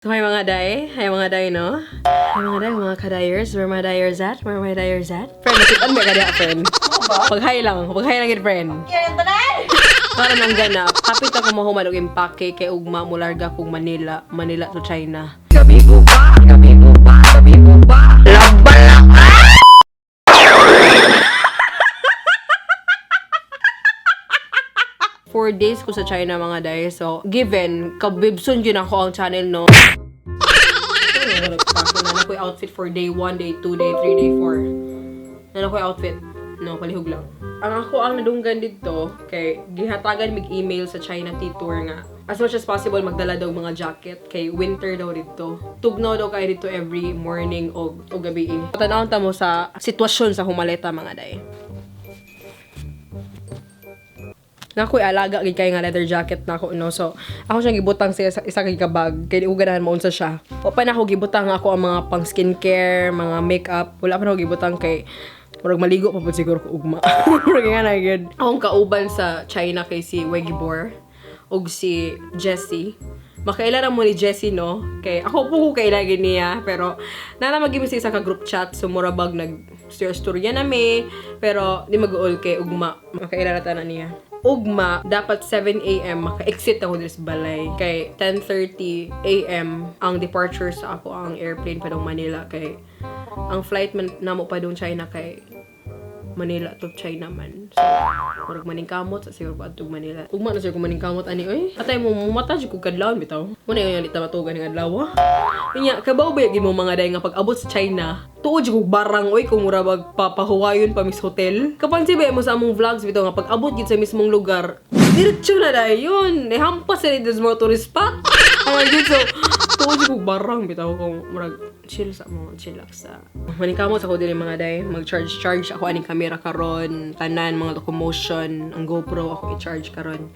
So, hi mga day, no? Hi mga day, mga kadayers. Where my dayers at? Where my dayers at? Friend, nakitaan ba ka diya, friend? Pag-hi lang yun, friend. Kaya yung tanay! Para nang ganap, kapit ako mahuman og impake kay ugma mularga kong Manila to China. Gabi mo ba? Laban lang! 4 days ko sa China mga day. So, given, kabibson yun ako ang channel, no? Nana ko yung outfit for day 1, day 2, day 3, day 4. Nana ko yung outfit. No, palihog lang. Ang ako ang nadunggan dito, kay gihatagan mig-email sa China T-Tour nga. As much as possible, magdala daw mga jacket. Kay winter daw dito. Tugnaw daw kayo dito every morning o gabi. Tanawon ta mo sa sitwasyon sa humaleta mga day. Nako'y alaga gid kay nga leather jacket nako no. So ako siyang gibutang sa isa kay kabag kay uganahan mo unsa siya. O pa na ako gibutang ako ang mga pang skincare, mga makeup. Wala pa na ako gibutang kay murag maligo pa pud siguro ko ugma. Murag nga na gid. Akong kauban sa China kay si Wegibor ug si Jessie. Makailala mo ni Jessie, no? Kay ako po ko kailagin niya. Pero, nalamagin mo sa isa ka group chat. So, murabag nag-storya na me. Pero, di mag-uol kay ugma. Makailala ta na niya. Ugma, dapat 7 a.m. maka-exit ako dito sa balay. Kay 10:30 a.m. ang departure sa ako ang airplane pa dong Manila. Kay, ang flight man namo pa dong China kay Manila to China man. So, murag maningkamot sa siguro pa atog Manila. Ugma na siya kung maningkamot ani oy. Atay mo mumata jud kog kadlawon bitaw. Muna yung dita matugan ng adlaw. Nya kabaw ba gyud mo mga day nga pag abot sa China. Tuod jud kog barang oy kung mura bag papahuwayon pa mis hotel. Kapansin ba mo sa among vlogs bitaw nga pag abot gid sa mismong lugar. Diretso na day yun. Hampas sa dito sa mga tourist spot. Ay gid so tuod jud kog barang bitaw kung murag chill sa maningkamot ako dili mga day mag-charge ako aning camera karon tanan mga locomotion ang GoPro ako i-charge karon.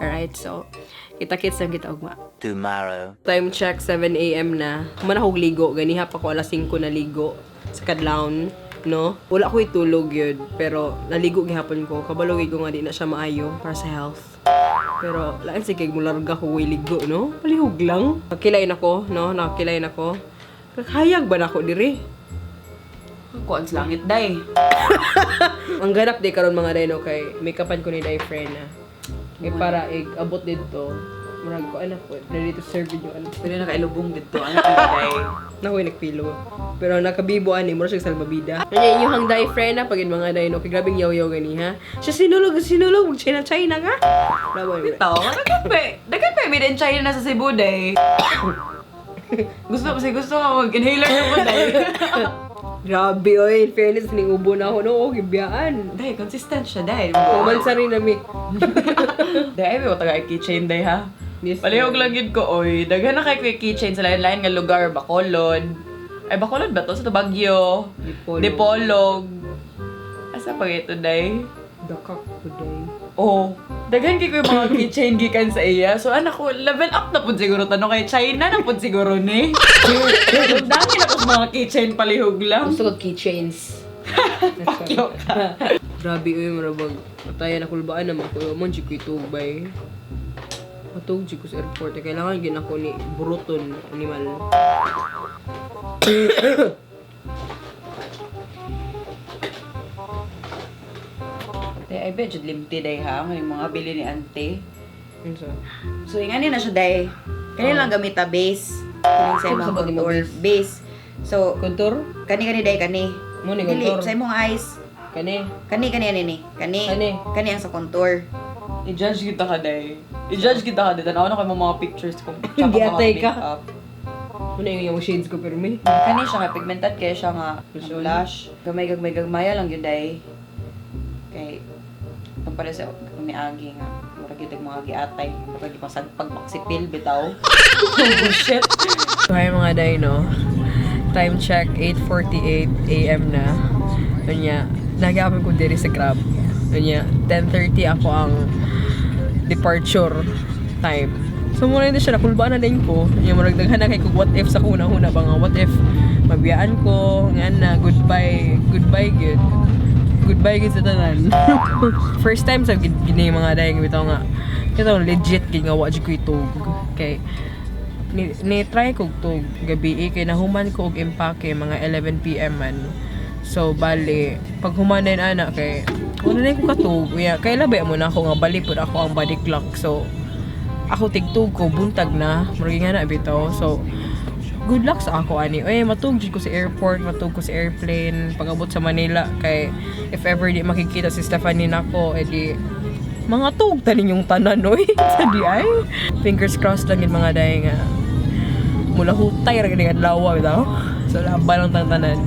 Alright, so kita-kits lang kita ugma Tomorrow. time check 7 a.m. na man ako ligo ganiha pa ko alas 5 na ligo sa kadlawon no wala ko itulog yun pero naligo gihapon ko kabalo ko nga di na siya maayo para sa health. Pero lain sige mularga ko way ligo no palihog lang nakilain ako no nakilain ako. Hayag ba na ako diri? Ako ang langit, day. Ang ganap di karon mga day no kay make-upan ko ni day friend na. Kay para abot dito. Murag ko anak ko ready to serve you ano. Pero nakailubong dito. Ano ang day? Nakoy nagpilo. Pero nakabibo ani mura siya salbabida. Kanya inyong day friend na pagin mga day no kay grabing yaw-yaw gani ha. Siya sinulog mag China ka. Bravo. Bitaw, dagan pa made in China na sa Cebu, day. Gusto ko mag-inhaler na mo, day. Grabe oy, in fairness ning ubo na ako no gibiyaan. Day, consistent siya, day. Kumansa rin na mi. Day, may taga keychain, day, ha? Yes, Palihog lang yun ko, oy. Daghan na kay keychain sa lain-lain nga lugar. Bacolod. Ay, Bacolod ba to? Sa Baguio. Dipolog. Asa pa ito, day? Dakak ko day. Oh, daghan kay ko yung mga keychain gikan sa iya. So anak ko, level up na pud siguro tanong kay China na pud siguro ni. Dami na pud mga keychain palihog lang. Gusto ko keychains. Pakyo ka. Grabe oy marabag. Patayan ako kulbaan na mako mo jud ko itubay. Matug jud ko sa airport kailangan gin ako ni buruton animal. Day, I bet jud limited day ha, ng mga bili ni auntie. Unsa? So ingani na siya day. Kani lang gamit ta base. Kani sa imong contour base. So Kontur? kani day kani. Mo ni Dili kontur. sa imong eyes. Kani. Kani ni. Kani ang sa contour. I-judge kita ka, day. I-judge kita ka, day. Tanaw na kayo mga pictures ko. Hindi atay ka. Mo na yung shades ko pero me. Kani siya nga pigmented kaya siya nga blush. Gamay-gagmaya lang yun day. Kay kumpara sa umiagi nga murag gyud mga giatay murag ipasagpag maksipil bitaw. Bullshit. So hi mga day no. Time check 8:48 AM na. Kanya nagapon ko diri sa Grab. Kanya 10:30 ako ang departure time. So muna hindi siya nakulbaan na din ko. Yung murag daghan na kay ko what if sa una-una ba nga what if mabiyaan ko nga na goodbye good. Goodbye guys sa tanan. First time sa gini mga day bitaw nga. Ito legit ginawa jud ko itog. Okay. ni try kog tug gabi kay nahuman ko og impake mga 11 PM man. So bali pag humanen ana kay kuno na ko katug kay labi mo na ako nga bali pud ako ang body clock. So ako tigtug ko buntag na murag nga na bitaw. So good luck sa ako ani. Matug jud ko sa airport, matug ko sa airplane pag-abot sa Manila kay if ever di makikita si Stephanie nako edi mga tug tanin yung tanan oy sa di ay. Fingers crossed lang yung mga day nga mula hutay ra gid adlaw bitaw. So laban lang tanan.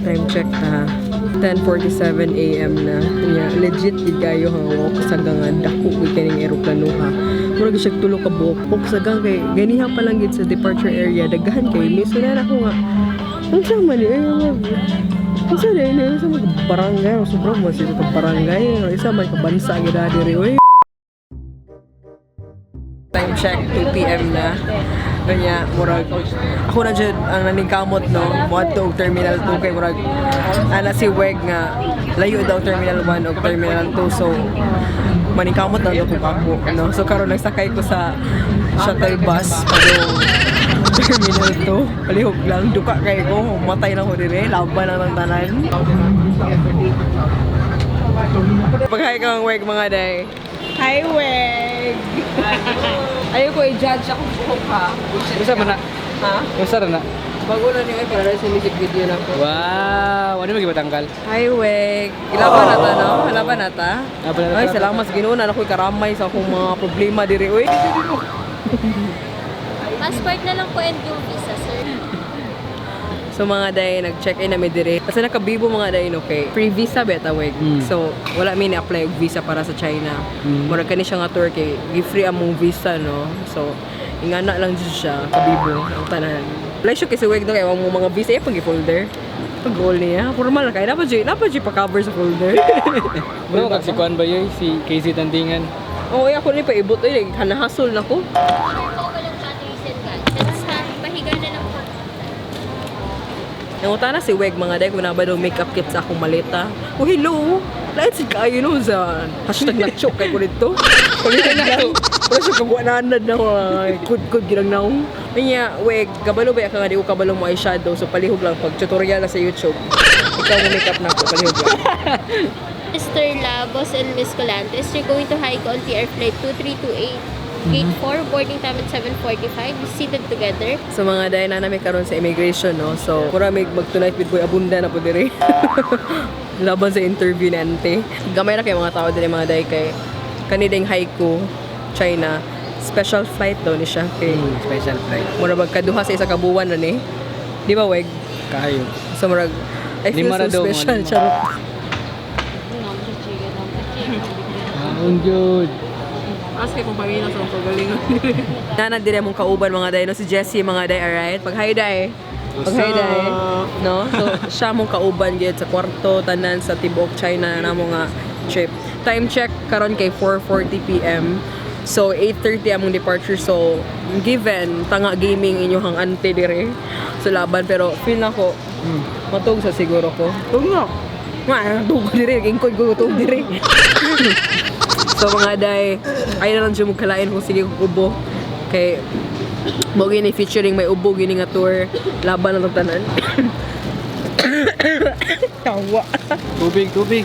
Time check na 10:47 AM na. Legit gid kayo ha walk sa gangan dako kay kaning eroplano ha. Murag siya tulo ka buok sa gang kay ganiha pa lang gid sa departure area daghan kay miss na ako nga. Unsa man unsa na sa mga barangay sobrang mo sa barangay isa man ka bansa gid diri oy. Time check 2 PM na. Kanya murag ako na jud ang naningkamot no moadto og terminal 2 kay murag ana si Weg nga layo daw terminal 1 og terminal 2 so maningkamot na ako no so karon nagsakay ko sa shuttle bus padong terminal 2 palihog lang duka kay ko matay na ko dire laban lang ang tanan paghay kang Weg mga day. Hi Weg. Ayaw ko i-judge ako buhok ha. Bisa mana? Ha? Bisa na. Bago na niyo para sa music video na ko. Wow, ano mo gibatanggal? Hi Weg. Ilaban na ta no? Halaban na ta. Laban na ta. Ay salamat sa Ginoo na ako'y karamay sa akong mga problema diri oy. Passport na lang po and yung visa, sir. So mga day nag-check-in na mi diri. Kasi nakabibo mga day no kay free visa beta Weg. So wala mi ni-apply og visa para sa China. Mura kani siya nga tour kay gi-free among visa no. So ingana lang jud siya kabibo ang tanan. Like siya kasi Weg no kay mo mga visa pag i-folder. Pag goal niya, formal kay dapat jud pa-cover sa folder. Bro, kag si Kuan ba yoy si Casey Tandingan? Oo, ako ni paibot ay hanahasol na ko. Ako walang patrisin ka. Sa pahiga na lang po. Nanguta na si Weg mga day kung na ba daw makeup kit sa akong maleta. Oh hello! Lahat si kayo no sa hashtag na-choke kay ko dito. Palitan na to. Pero siya kagwananad na ko. Good gilang na akong. Kanya, Weg, kabalo ba ka nga di ko kabalo mo eyeshadow. So palihog lang pag tutorial na sa YouTube. Ikaw mo makeup na ako, palihog lang. Mr. Labos and Miss Cullantes, you're going to Haiku on TR Flight 2328. Gate 4, boarding time at 7:45. Seated together. So mga day na namin karon sa immigration no. So pura may mag-tonight with boy abunda na po dire. Laban sa interview ni ante. Gamay ra kay mga tao dire mga day kay kanideng Haiku China. Special flight daw ni siya kay Special flight. mura magkaduha sa isa ka buwan na ni. Di ba Weg? Kayo. So murag I feel Lima ra so daw, special lima. charot. Unjud. Ask kay kung pamina sa pagalingon. Nana dire mong kauban mga day no si Jessie mga day alright. Pag hi day. Pag hi day. No? So siya mong kauban gyud sa kwarto tanan sa Tibok China na mo nga trip. Time check karon kay 4:40 PM. So 8:30 among departure so given tanga gaming inyong ante dire. So laban pero feel na ko matug sa siguro ko. Tug na. Tug dire ingkod ko tug dire. So mga day, ay na lang siya magkalain kung sige kong ubo. Kay, mo gini featuring may ubo gini nga tour. Laban na tanan. Tawa. Tubig, tubig.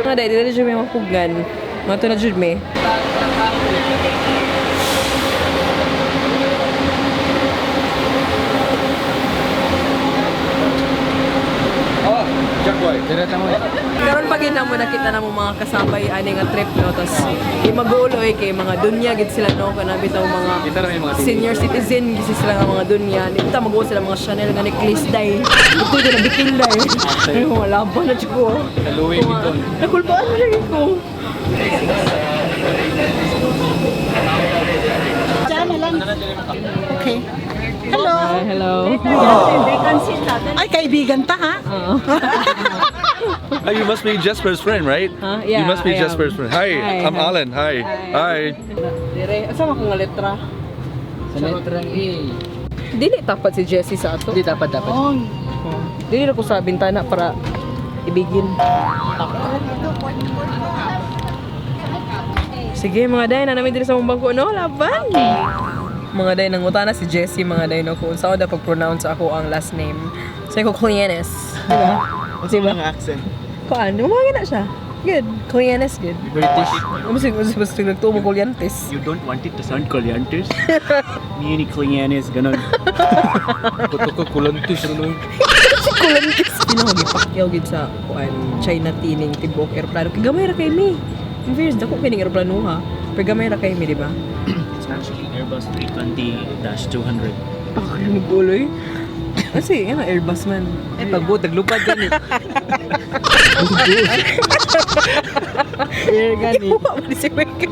Mga day, dito na dyan may mapugan. Mga to na dyan may. Oh, Jackboy. Dire ta mo. Karon pag ina mo nakita na mo mga kasabay ani nga trip no tas di magulo kay mga dunya gid sila no kana bitaw mga Kita ra may mga senior citizen gid sila nga mga dunya dito magulo sila mga Chanel nga necklace day ito gyud na bikin day ay wala ba na chiko Louis Vuitton. nakulbaan na rin ko hello. Ay, kaibigan ta, ha? You must be Jesper's friend, right? Huh? Yeah, You must be I am. Jesper's friend. Hi, Hi, I'm hi. Alan. Hi. Hi. Dire, asa ko nga letra? Sa letra A. Dili tapat si Jessie sa ato. Hindi dapat. Dili na ko sa bintana para ibigin. Sige mga day, nanamay diri sa mong bangko, no? Laban! Mga day, nangutana si Jessie, mga day, no? Kung saan daw pag-pronounce ako ang last name. Sabi ko, Cullantes. Diba? Kasi ba? accent. Kuan, umangin na siya. Good. Cullantes, good. British. Basta nagtuo mo Cullantes. You don't want it to sound Cullantes? Meunnie Cullantes, ganun. Kuto ko Cullantes. Cullantes. Pinakagipakyaw gid sa kuan, China tining tibok aeroplano. Kay gamay ra kay mi. In fairness, dako kining aeroplano ha. Pero gamay ra kay mi, di ba? It's actually Airbus 320-200. Ako yung guloy. Kasi, yan ang Airbus man. Eh, pagbuot, naglupad gani. Air gani. Iwa mo si Weka.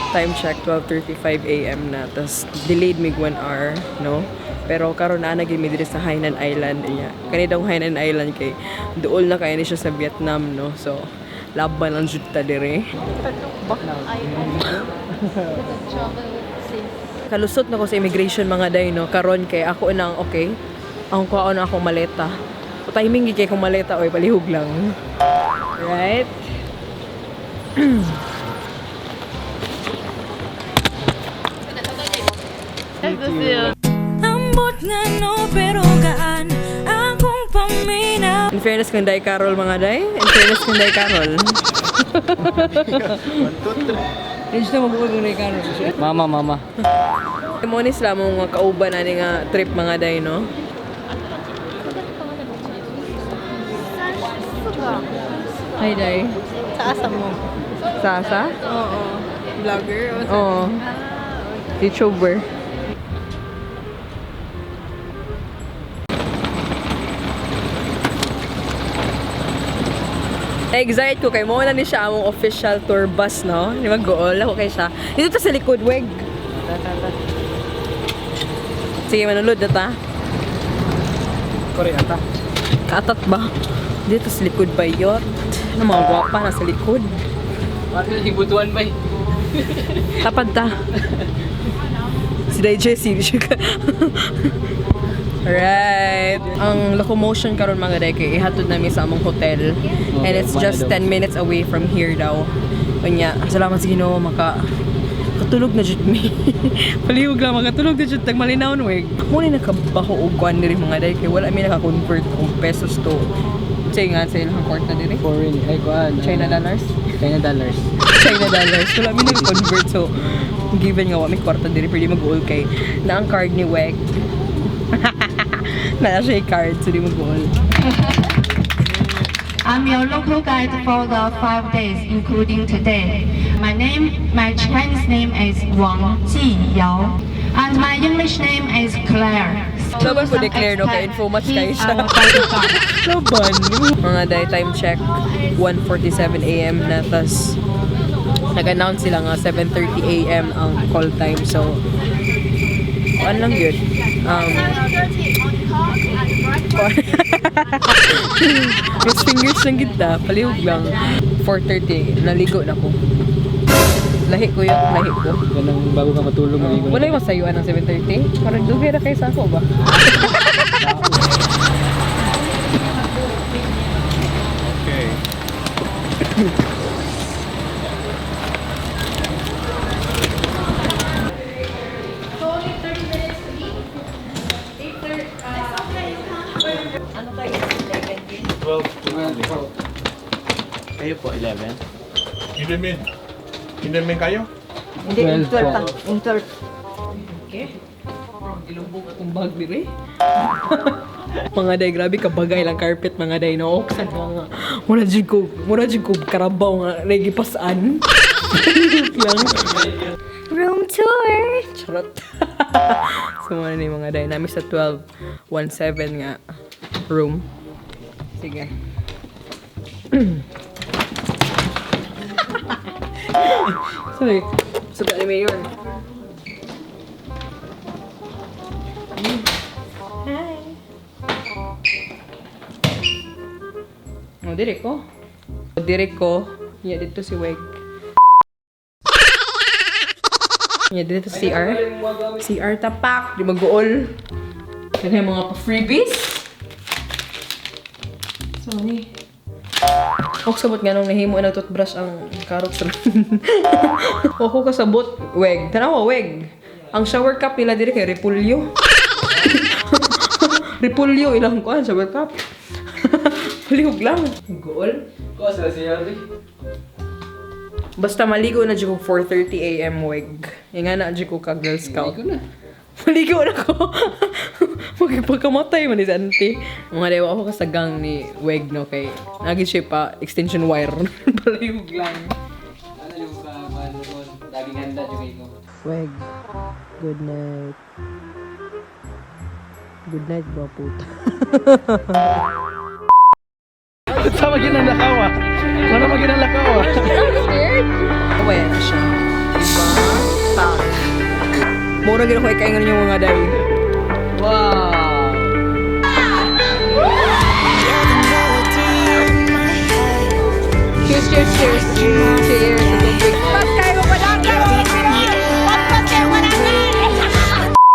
Time check, 12:35 a.m. na. Tapos, delayed mig 1 hour, no? Pero karon na naging mi diri sa Hainan Island niya. Kani daw Hainan Island kay duol na kay ni siya sa Vietnam, no? So, laban lang jud ta dire. Kalusot na ko sa immigration mga day, no? Karon kay ako nang okay. Ang kuha na ako maleta. O timing gi kay kong maleta oy palihog lang. Right? Ambot nga no pero gaan akong pamina. In fairness kang Day Carol mga day. In fairness kang Day Carol. Range na mabuhay kang Day Carol. Mama. Meunnie sila mo nga kauban na nga trip mga day, no? Hi, Day. Sa asa mo? Sasa? Oo. Vlogger? Oo. YouTuber. Na-excite ko kay mo na ni siya among official tour bus, no? Di ba goal ako kay siya. Dito ta sa likod, weg. Sige, manulod na ta. Korea ata. Kaatat ba? Dito sa likod ba yot? Ano mga gwapa na sa likod? Bakit na hibutuan ba? Tapad ta. Si Day Jessie, di siya ka. Alright. Ang locomotion karon mga day kay ihatod namin sa among hotel. And it's just 10 minutes away from here daw. Kanya, salamat sa Ginoo katulog na jud mi. Palihog lang makatulog na jud tag malinaw no weg. Mo ni nakabaho og kwan diri mga day kay wala mi naka-convert og pesos to. Say nga sa ilang kwarta diri. Foreign. Ay, kuan. China dollars. China dollars. Wala mi nag-convert so given nga wa mi kwarta diri pwede mag-all kay na ang card ni Weg. Na siya card so di mag-all. I'm your local guide for the 5 days, including today. My Chinese name is Wang Jiyao, and my English name is Claire. Laban po declare no kay info much kayo siya. Laban. Mga day time check 1:47 AM na tas nag-announce sila nga 7:30 AM ang call time so ano lang yun cross fingers lang kita palihog lang 4:30 naligo na ko lahi ko. Ganang bago ka matulog. Wala yung masayuan ng 7:30 parang dugay na kayo sa ako ba? Okay. Kayo po, 11. Kindermin kayo? Hindi, 12 12 ta. po. 12. Ilubog akong bag dire. Mga day, grabe kabagay lang carpet mga day, no? Oksan mga, mura jud ko karabaw nga, regi pasaan. lang. Room tour! Charot. So, mga ni mga day, namin sa 12:17 nga room. Sige. Sorry. Suka ni Mayor. Hi. Oh, dire ko. Yeah, dito si Weg. Yeah, dito si CR. CR tapak. Di mag-uol. Yan yung mga freebies. So, ni. Ako sabot nga nung nahimo na toothbrush ang karot sa ako kasabot, Weg. Tanawa, Weg. Ang shower cup nila dire kay Repulyo. Repulyo ilang kuan shower cup. Palihog lang. Goal. Ko sa CRB. Basta maligo na dyan ko 4:30 AM, Weg. Yung nga na dyan ko ka Girl Scout. Maligo na ko. Magpagkamatay man ni Santi. Mga dewa ako kasagang ni Weg, no? Kay naging siya pa extension wire. Palihog lang. Ano yung ka-manuron? Laging handa yung ikaw. Weg, good night. Good night, bro, puta. Sama ginalakaw ah. Sana maginalakaw ah. I'm scared. Kawaya na siya. Diba? Tak. Mura gina ko ikaingan yung mga day. Wow!